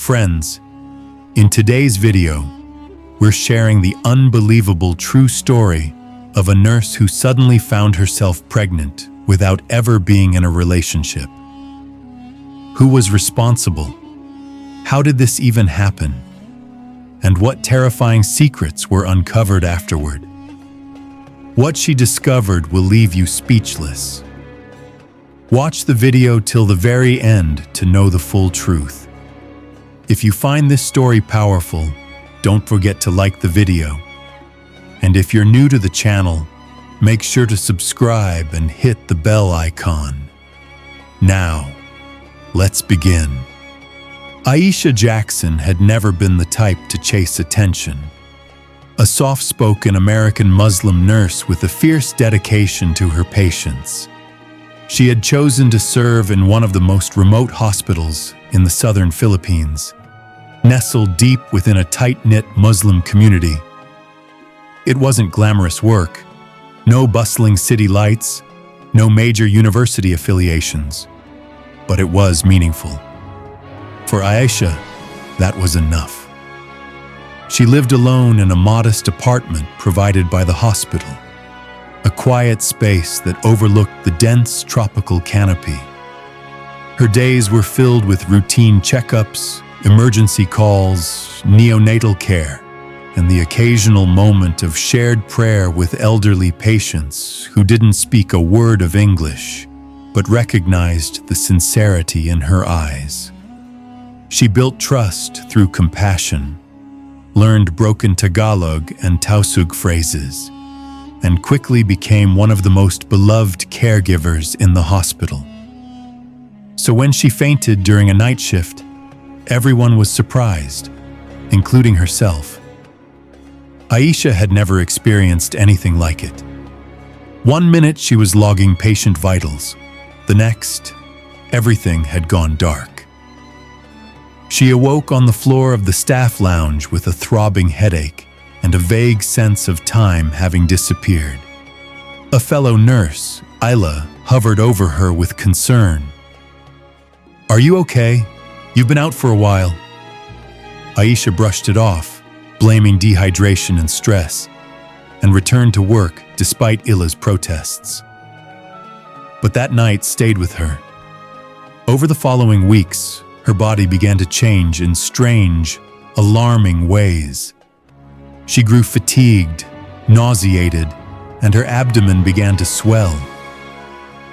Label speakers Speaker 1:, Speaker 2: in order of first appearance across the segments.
Speaker 1: Friends, in today's video, we're sharing the unbelievable true story of a nurse who suddenly found herself pregnant without ever being in a relationship. Who was responsible? How did this even happen? And what terrifying secrets were uncovered afterward? What she discovered will leave you speechless. Watch the video till the very end to know the full truth. If you find this story powerful, don't forget to like the video. And if you're new to the channel, make sure to subscribe and hit the bell icon. Now, let's begin. Aisha Jackson had never been the type to chase attention. A soft-spoken American Muslim nurse with a fierce dedication to her patients. She had chosen to serve in one of the most remote hospitals in the southern Philippines, nestled deep within a tight-knit Muslim community. It wasn't glamorous work, no bustling city lights, no major university affiliations, but it was meaningful. For Aisha, that was enough. She lived alone in a modest apartment provided by the hospital, a quiet space that overlooked the dense tropical canopy. Her days were filled with routine checkups, emergency calls, neonatal care, and the occasional moment of shared prayer with elderly patients who didn't speak a word of English, but recognized the sincerity in her eyes. She built trust through compassion, learned broken Tagalog and Tausug phrases, and quickly became one of the most beloved caregivers in the hospital. So when she fainted during a night shift, everyone was surprised, including herself. Aisha had never experienced anything like it. 1 minute she was logging patient vitals. The next, everything had gone dark. She awoke on the floor of the staff lounge with a throbbing headache and a vague sense of time having disappeared. A fellow nurse, Isla, hovered over her with concern. "Are you okay? You've been out for a while." Aisha brushed it off, blaming dehydration and stress, and returned to work despite Ila's protests. But that night stayed with her. Over the following weeks, her body began to change in strange, alarming ways. She grew fatigued, nauseated, and her abdomen began to swell.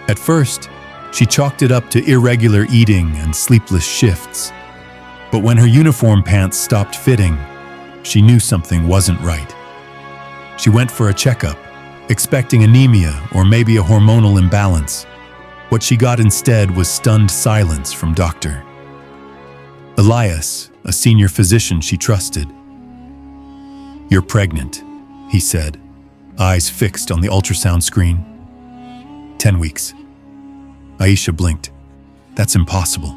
Speaker 1: At first, she chalked it up to irregular eating and sleepless shifts. But when her uniform pants stopped fitting, she knew something wasn't right. She went for a checkup, expecting anemia or maybe a hormonal imbalance. What she got instead was stunned silence from Dr. Elias, a senior physician she trusted. "You're pregnant," he said, eyes fixed on the ultrasound screen. 10 weeks. Aisha blinked. "That's impossible."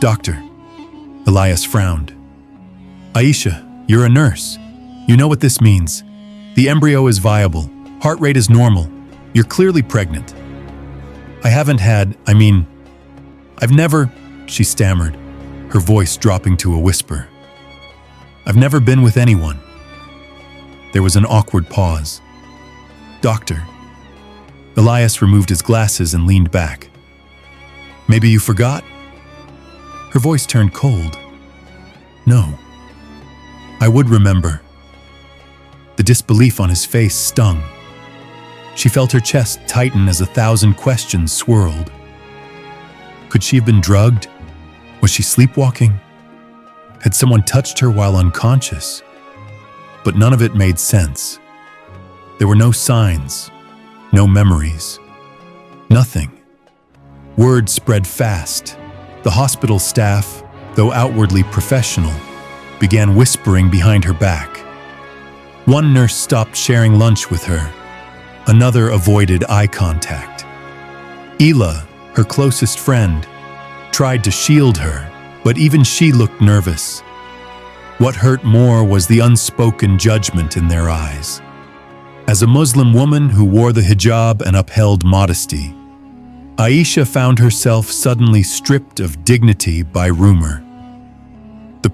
Speaker 1: "Doctor," Elias frowned. "Aisha, you're a nurse. You know what this means. The embryo is viable. Heart rate is normal. You're clearly pregnant." I've never," she stammered, her voice dropping to a whisper. "I've never been with anyone." There was an awkward pause. "Doctor." Elias removed his glasses and leaned back. "Maybe you forgot?" Her voice turned cold. "No. I would remember." The disbelief on his face stung. She felt her chest tighten as 1,000 questions swirled. Could she have been drugged? Was she sleepwalking? Had someone touched her while unconscious? But none of it made sense. There were no signs, no memories, nothing. Word spread fast. The hospital staff, though outwardly professional, began whispering behind her back. One nurse stopped sharing lunch with her. Another avoided eye contact. Ela, her closest friend, tried to shield her, but even she looked nervous. What hurt more was the unspoken judgment in their eyes. As a Muslim woman who wore the hijab and upheld modesty, Aisha found herself suddenly stripped of dignity by rumor.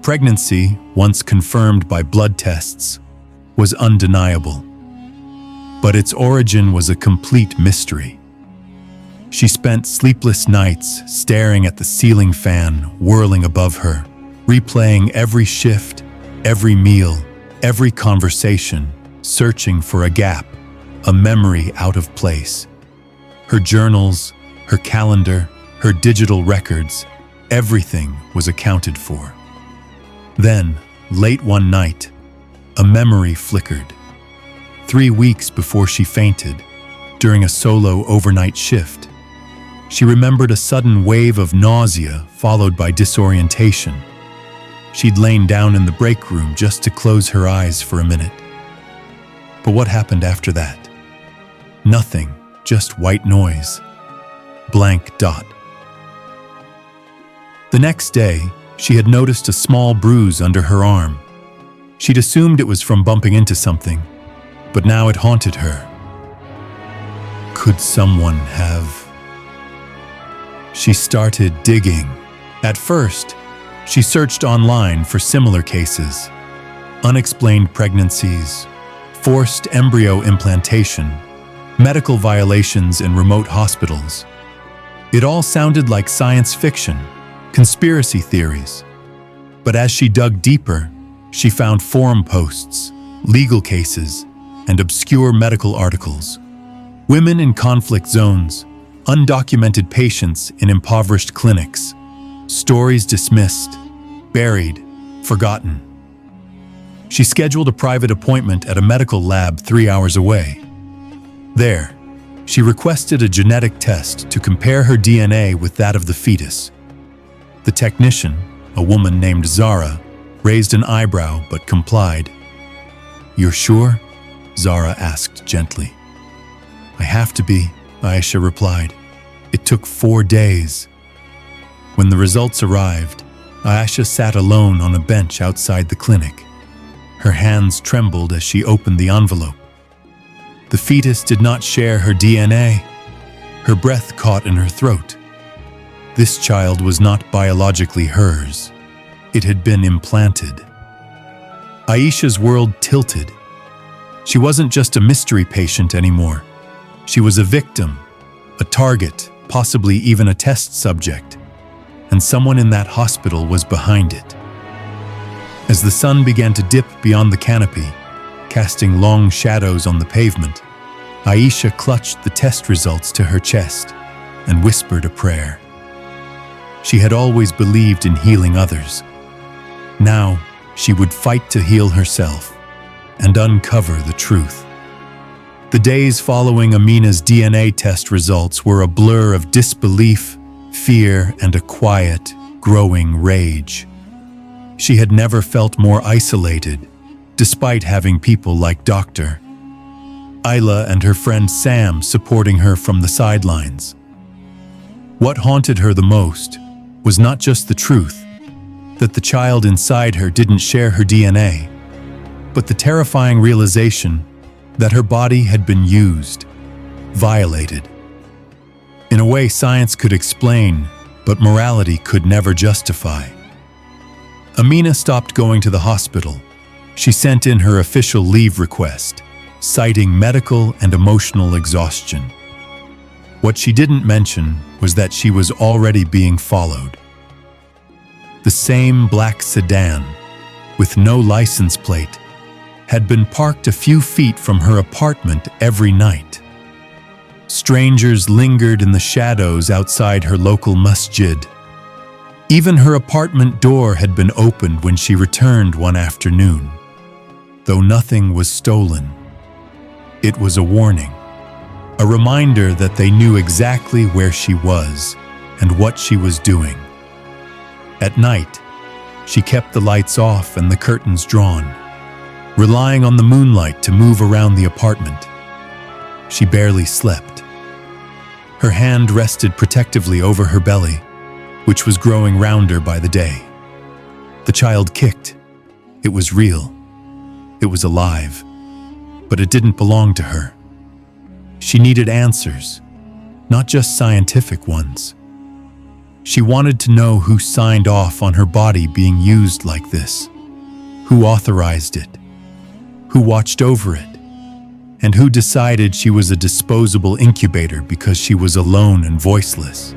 Speaker 1: pregnancy, once confirmed by blood tests, was undeniable. But its origin was a complete mystery. She spent sleepless nights staring at the ceiling fan whirling above her, replaying every shift, every meal, every conversation, searching for a gap, a memory out of place. Her journals, her calendar, her digital records, everything was accounted for. Then, late one night, a memory flickered. 3 weeks before she fainted, during a solo overnight shift, she remembered a sudden wave of nausea followed by disorientation. She'd lain down in the break room just to close her eyes for a minute. But what happened after that? Nothing, just white noise. Blank dot. The next day, she had noticed a small bruise under her arm. She'd assumed it was from bumping into something, but now it haunted her. Could someone have... She started digging. At first, she searched online for similar cases. Unexplained pregnancies, forced embryo implantation, medical violations in remote hospitals. It all sounded like science fiction, conspiracy theories. But as she dug deeper, she found forum posts, legal cases, and obscure medical articles. Women in conflict zones, undocumented patients in impoverished clinics, stories dismissed, buried, forgotten. She scheduled a private appointment at a medical lab 3 hours away. There, she requested a genetic test to compare her DNA with that of the fetus. The technician, a woman named Zara, raised an eyebrow but complied. "You're sure?" Zara asked gently. "I have to be," Aisha replied. "It took 4 days." When the results arrived, Aisha sat alone on a bench outside the clinic. Her hands trembled as she opened the envelope. The fetus did not share her DNA. Her breath caught in her throat. This child was not biologically hers. It had been implanted. Aisha's world tilted. She wasn't just a mystery patient anymore. She was a victim, a target, possibly even a test subject. And someone in that hospital was behind it. As the sun began to dip beyond the canopy, casting long shadows on the pavement, Aisha clutched the test results to her chest and whispered a prayer. She had always believed in healing others. Now, she would fight to heal herself and uncover the truth. The days following Amina's DNA test results were a blur of disbelief, fear, and a quiet, growing rage. She had never felt more isolated, despite having people like Dr. Ayla and her friend Sam supporting her from the sidelines. What haunted her the most was not just the truth, that the child inside her didn't share her DNA, but the terrifying realization that her body had been used, violated. In a way science could explain, but morality could never justify. Amina stopped going to the hospital. She sent in her official leave request, citing medical and emotional exhaustion. What she didn't mention was that she was already being followed. The same black sedan, with no license plate, had been parked a few feet from her apartment every night. Strangers lingered in the shadows outside her local masjid. Even her apartment door had been opened when she returned one afternoon. Though nothing was stolen, it was a warning, a reminder that they knew exactly where she was and what she was doing. At night, she kept the lights off and the curtains drawn, relying on the moonlight to move around the apartment. She barely slept. Her hand rested protectively over her belly, which was growing rounder by the day. The child kicked. It was real. It was alive. But it didn't belong to her. She needed answers, not just scientific ones. She wanted to know who signed off on her body being used like this, who authorized it, who watched over it, and who decided she was a disposable incubator because she was alone and voiceless.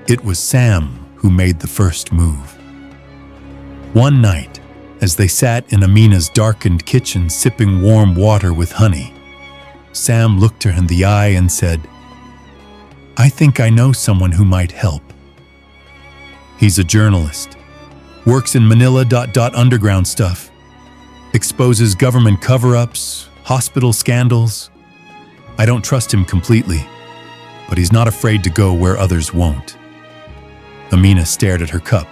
Speaker 1: It was Sam who made the first move. One night, as they sat in Amina's darkened kitchen sipping warm water with honey, Sam looked her in the eye and said, "I think I know someone who might help. He's a journalist, works in Manila underground stuff, exposes government cover-ups, hospital scandals. I don't trust him completely, but he's not afraid to go where others won't." Amina stared at her cup.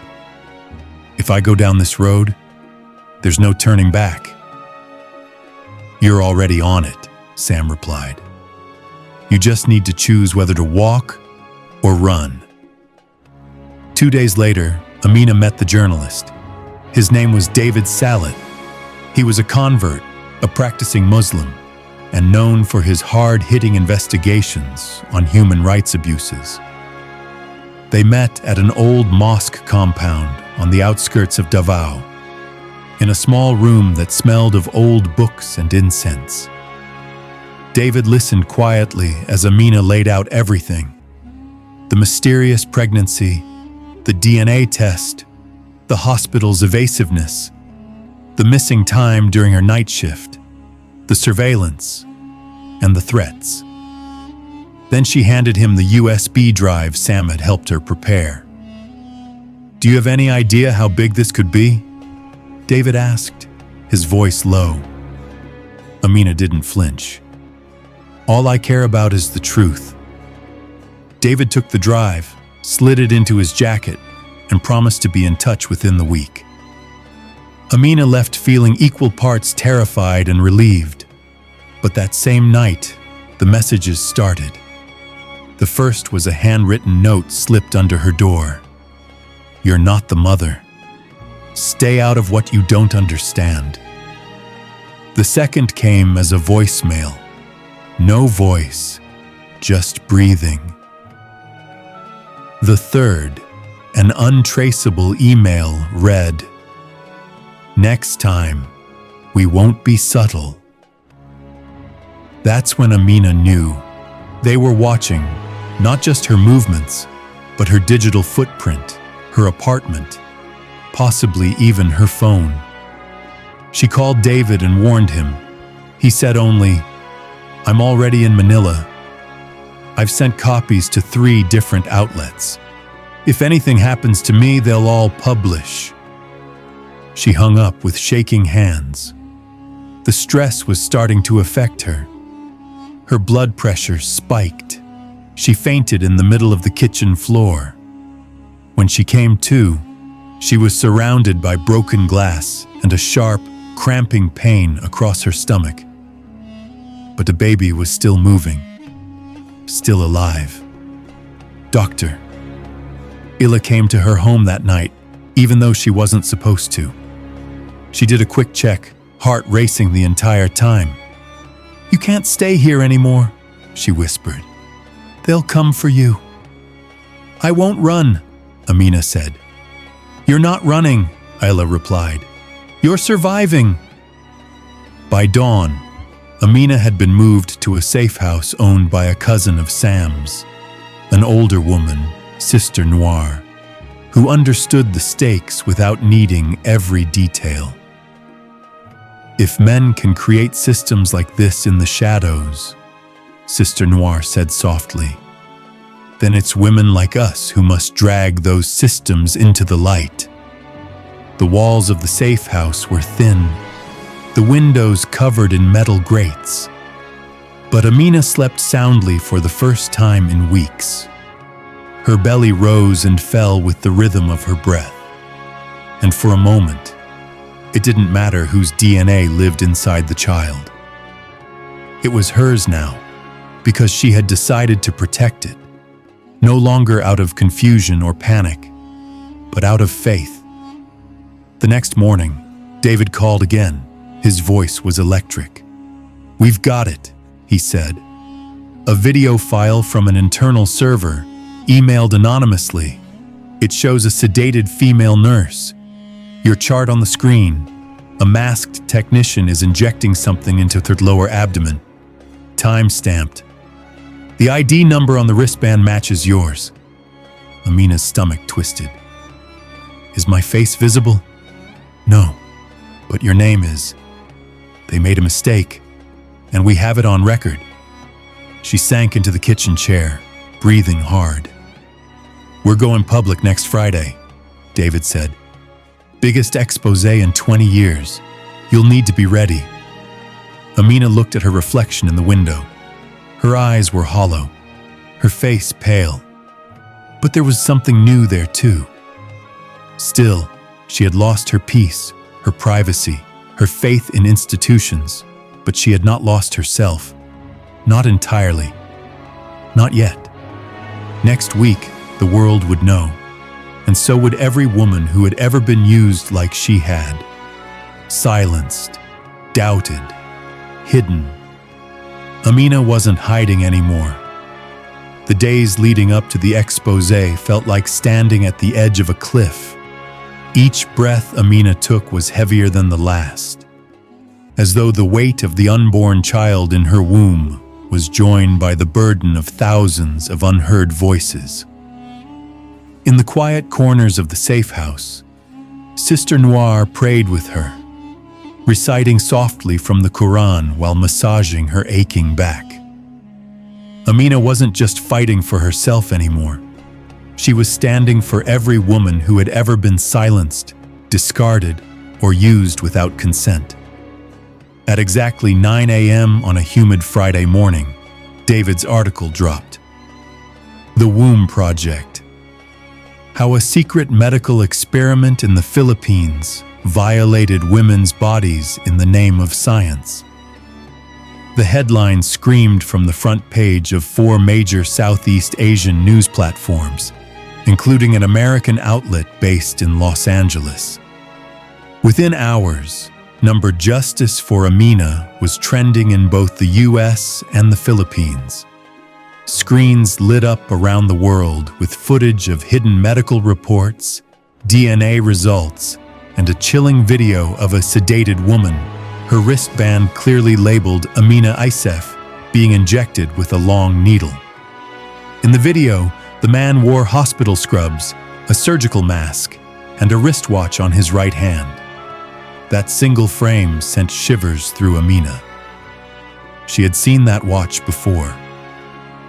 Speaker 1: "If I go down this road, there's no turning back." "You're already on it," Sam replied. "You just need to choose whether to walk or run." 2 days later, Amina met the journalist. His name was David Salat. He was a convert, a practicing Muslim, and known for his hard-hitting investigations on human rights abuses. They met at an old mosque compound on the outskirts of Davao, in a small room that smelled of old books and incense. David listened quietly as Amina laid out everything: the mysterious pregnancy, the DNA test, the hospital's evasiveness, the missing time during her night shift, the surveillance, and the threats. Then she handed him the USB drive Sam had helped her prepare. "Do you have any idea how big this could be?" David asked, his voice low. Amina didn't flinch. "All I care about is the truth." David took the drive, slid it into his jacket, and promised to be in touch within the week. Amina left feeling equal parts terrified and relieved. But that same night, the messages started. The first was a handwritten note slipped under her door. "You're not the mother. Stay out of what you don't understand." The second came as a voicemail. No voice, just breathing. The third, an untraceable email, read, "Next time, we won't be subtle." That's when Amina knew. They were watching, not just her movements, but her digital footprint, her apartment, possibly even her phone. She called David and warned him. He said only, "I'm already in Manila. I've sent copies to 3 different outlets. If anything happens to me, they'll all publish." She hung up with shaking hands. The stress was starting to affect her. Her blood pressure spiked. She fainted in the middle of the kitchen floor. When she came to, she was surrounded by broken glass and a sharp, cramping pain across her stomach. But the baby was still moving, still alive. "Doctor." Illa came to her home that night, even though she wasn't supposed to. She did a quick check, heart racing the entire time. "You can't stay here anymore," she whispered. "They'll come for you." "I won't run," Amina said. "You're not running," Illa replied. "You're surviving." By dawn, Amina had been moved to a safe house owned by a cousin of Sam's, an older woman, Sister Noir, who understood the stakes without needing every detail. "If men can create systems like this in the shadows," Sister Noir said softly, "then it's women like us who must drag those systems into the light." The walls of the safe house were thin, the windows covered in metal grates. But Amina slept soundly for the first time in weeks. Her belly rose and fell with the rhythm of her breath. And for a moment, it didn't matter whose DNA lived inside the child. It was hers now, because she had decided to protect it, no longer out of confusion or panic, but out of faith. The next morning, David called again. His voice was electric. "We've got it," he said. A video file from an internal server, emailed anonymously, It shows a sedated female nurse. Your chart on the screen. A masked technician is injecting something into her lower abdomen. Time-stamped. The ID number on the wristband matches yours. Amina's stomach twisted. Is my face visible? No, but your name is. They made a mistake, and we have it on record. She sank into the kitchen chair, breathing hard. We're going public next Friday, David said. Biggest expose in 20 years. You'll need to be ready. Amina looked at her reflection in the window. Her eyes were hollow, her face pale. But there was something new there too. Still, she had lost her peace, her privacy, her faith in institutions, but she had not lost herself. Not entirely. Not yet. Next week, the world would know, and so would every woman who had ever been used like she had. Silenced, doubted, hidden. Amina wasn't hiding anymore. The days leading up to the expose felt like standing at the edge of a cliff. Each breath Amina took was heavier than the last, as though the weight of the unborn child in her womb was joined by the burden of thousands of unheard voices. In the quiet corners of the safe house, Sister Noir prayed with her, reciting softly from the Quran while massaging her aching back. Amina wasn't just fighting for herself anymore. She was standing for every woman who had ever been silenced, discarded, or used without consent. At exactly 9 a.m. on a humid Friday morning, David's article dropped. The Womb Project. How a secret medical experiment in the Philippines violated women's bodies in the name of science. The headline screamed from the front page of 4 major Southeast Asian news platforms, including an American outlet based in Los Angeles. Within hours, number Justice for Amina was trending in both the US and the Philippines. Screens lit up around the world with footage of hidden medical reports, DNA results, and a chilling video of a sedated woman, her wristband clearly labeled Amina Isef, being injected with a long needle. In the video, the man wore hospital scrubs, a surgical mask, and a wristwatch on his right hand. That single frame sent shivers through Amina. She had seen that watch before.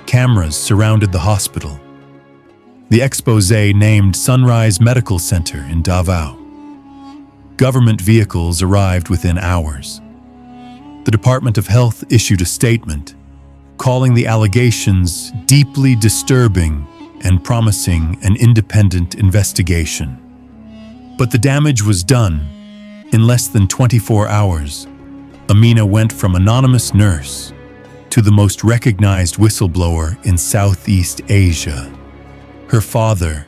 Speaker 1: Cameras surrounded the hospital. The expose named Sunrise Medical Center in Davao. Government vehicles arrived within hours. The Department of Health issued a statement, calling the allegations deeply disturbing and promising an independent investigation. But the damage was done. In less than 24 hours, Amina went from anonymous nurse to the most recognized whistleblower in Southeast Asia. Her father,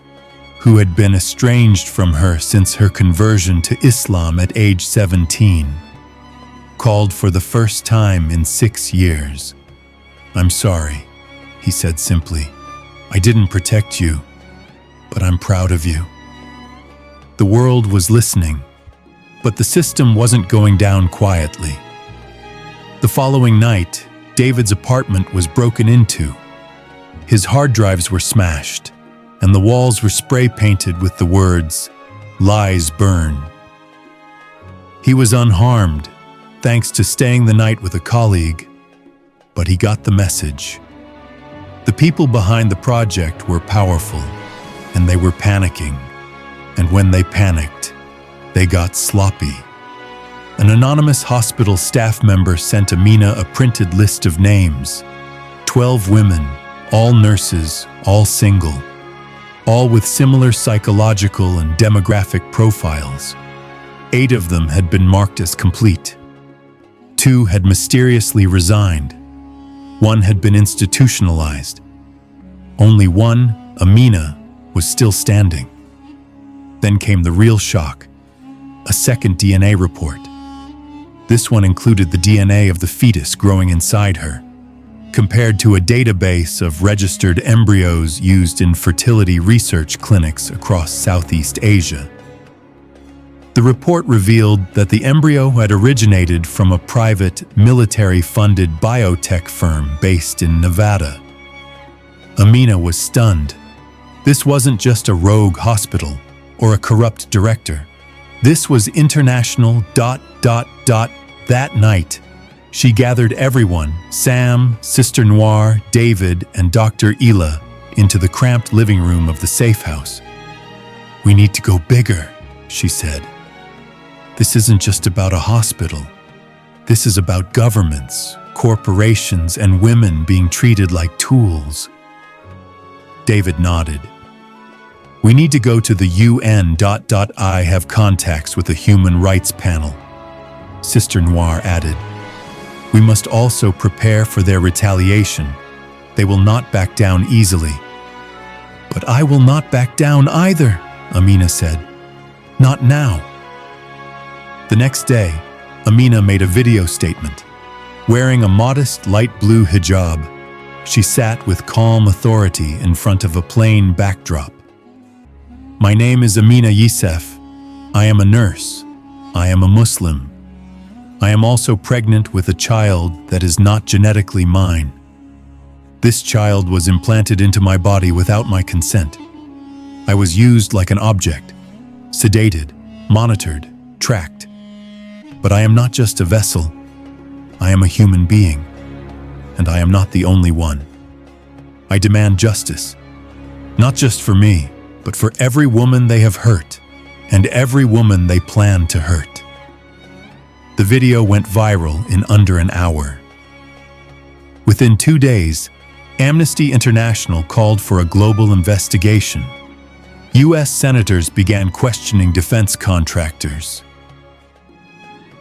Speaker 1: who had been estranged from her since her conversion to Islam at age 17, called for the first time in 6 years. "I'm sorry," he said simply. "I didn't protect you, but I'm proud of you." The world was listening, but the system wasn't going down quietly. The following night, David's apartment was broken into. His hard drives were smashed, and the walls were spray-painted with the words, "Lies burn." He was unharmed, thanks to staying the night with a colleague, but he got the message. The people behind the project were powerful, and they were panicking. And when they panicked, they got sloppy. An anonymous hospital staff member sent Amina a printed list of names. 12 women, all nurses, all single, all with similar psychological and demographic profiles. 8 of them had been marked as complete. 2 had mysteriously resigned. 1 had been institutionalized. Only one, Amina, was still standing. Then came the real shock. A second DNA report. This one included the DNA of the fetus growing inside her. compared to a database of registered embryos used in fertility research clinics across Southeast Asia. The report revealed that the embryo had originated from a private, military-funded biotech firm based in Nevada. Amina was stunned. This wasn't just a rogue hospital or a corrupt director. This was international ... That night, she gathered everyone, Sam, Sister Noir, David, and Dr. Ela, into the cramped living room of the safe house. "We need to go bigger," she said. "This isn't just about a hospital. This is about governments, corporations, and women being treated like tools." David nodded. "We need to go to the UN ... I have contacts with the Human Rights Panel," Sister Noir added. "We must also prepare for their retaliation. They will not back down easily." "But I will not back down either," Amina said. "Not now." The next day, Amina made a video statement. Wearing a modest light blue hijab, she sat with calm authority in front of a plain backdrop. "My name is Amina Youssef. I am a nurse. I am a Muslim. I am also pregnant with a child that is not genetically mine. This child was implanted into my body without my consent. I was used like an object, sedated, monitored, tracked. But I am not just a vessel. I am a human being, and I am not the only one. I demand justice, not just for me, but for every woman they have hurt, and every woman they plan to hurt." The video went viral in under an hour. Within 2 days, Amnesty International called for a global investigation. U.S. senators began questioning defense contractors.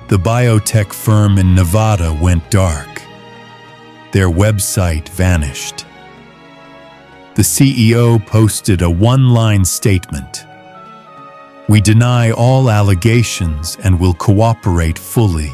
Speaker 1: The biotech firm in Nevada went dark. Their website vanished. The CEO posted a one-line statement: "We deny all allegations and will cooperate fully."